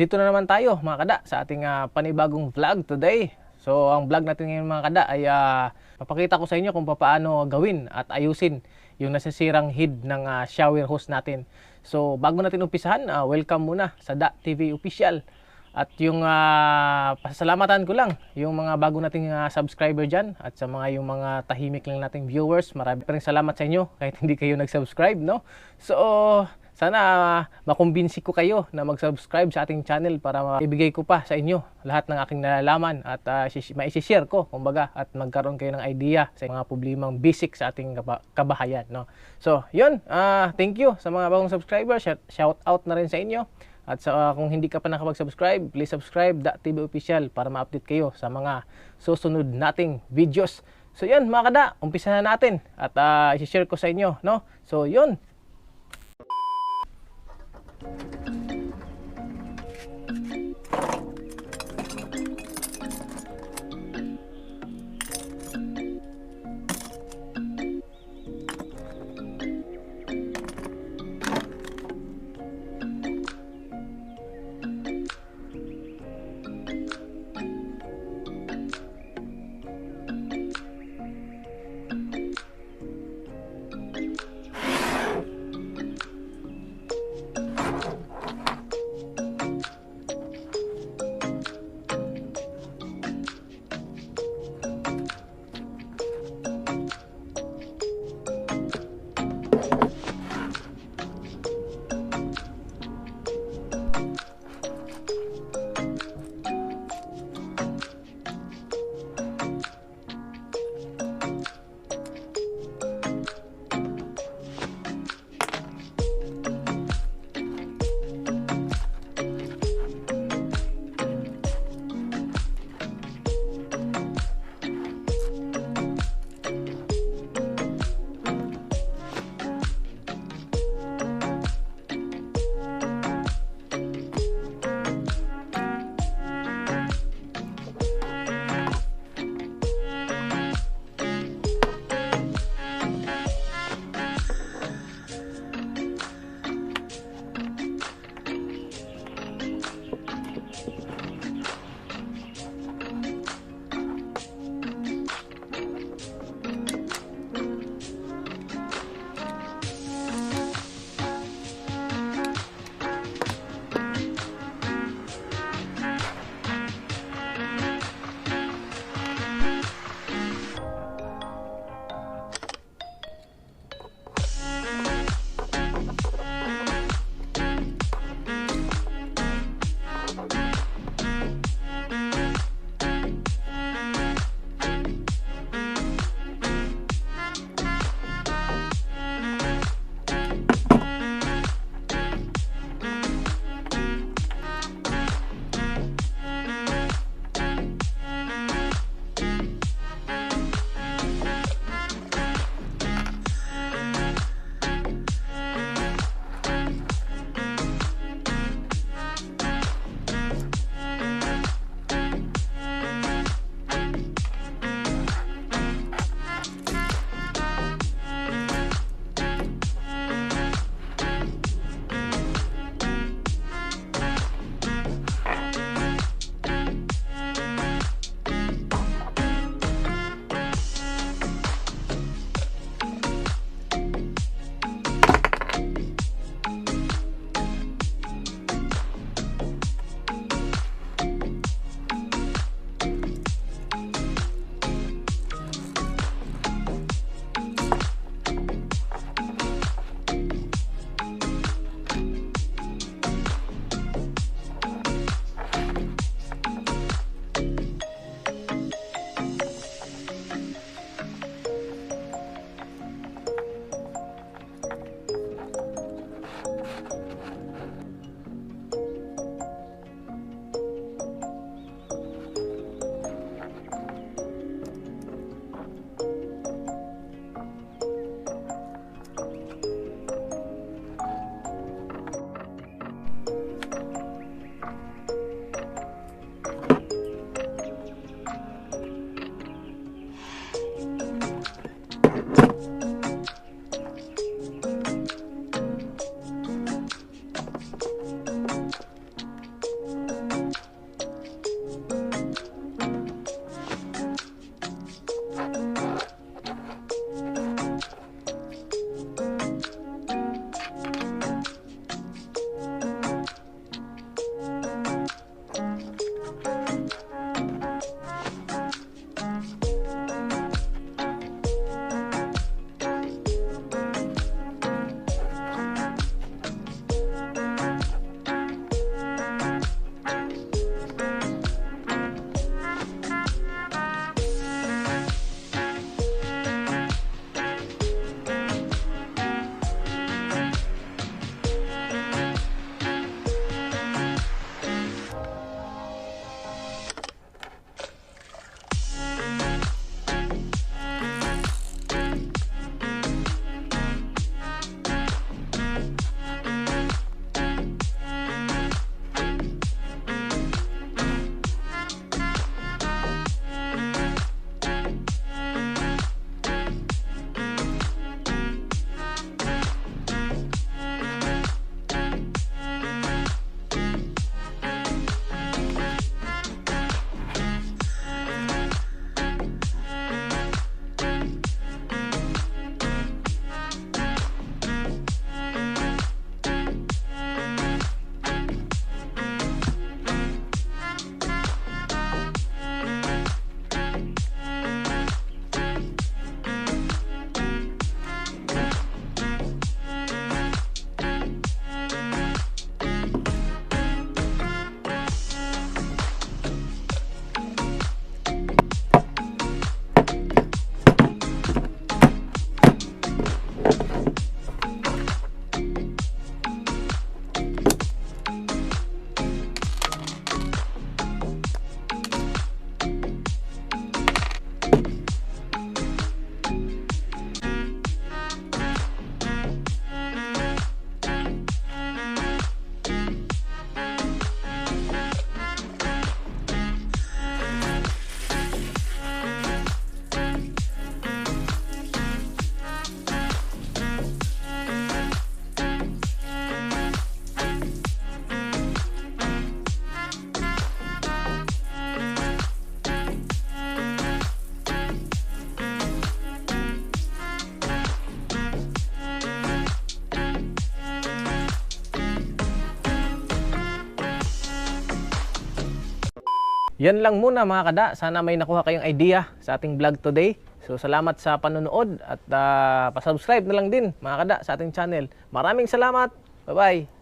Dito na naman tayo mga kada sa ating panibagong vlog today. So ang vlog natin ngayon mga kada ay papakita ko sa inyo kung paano gawin at ayusin yung nasisirang head ng shower hose natin. So bago natin umpisahan, welcome muna sa TV Official. At yung pasalamatan ko lang yung mga bago nating subscriber dyan at sa yung mga tahimik lang nating viewers. Marami pa rin salamat sa inyo kahit hindi kayo nag-subscribe, no? So sana makumbinsi ko kayo na mag-subscribe sa ating channel para ibigay ko pa sa inyo lahat ng aking nalalaman at ma-share ko kumbaga at magkaroon kayo ng idea sa mga problemang basic sa ating kabahayan, no? So yun, thank you sa mga bagong subscribers. Shout out na rin sa inyo. At kung hindi ka pa nakapag-subscribe, please subscribe TV Official para ma-update kayo sa mga susunod nating videos. So yun mga kada, umpisa na natin at i-share ko sa inyo, no? So yun. Yan lang muna mga kada. Sana may nakuha kayong idea sa ating vlog today. So salamat sa panonood at pa-subscribe na lang din mga kada sa ating channel. Maraming salamat. Bye-bye.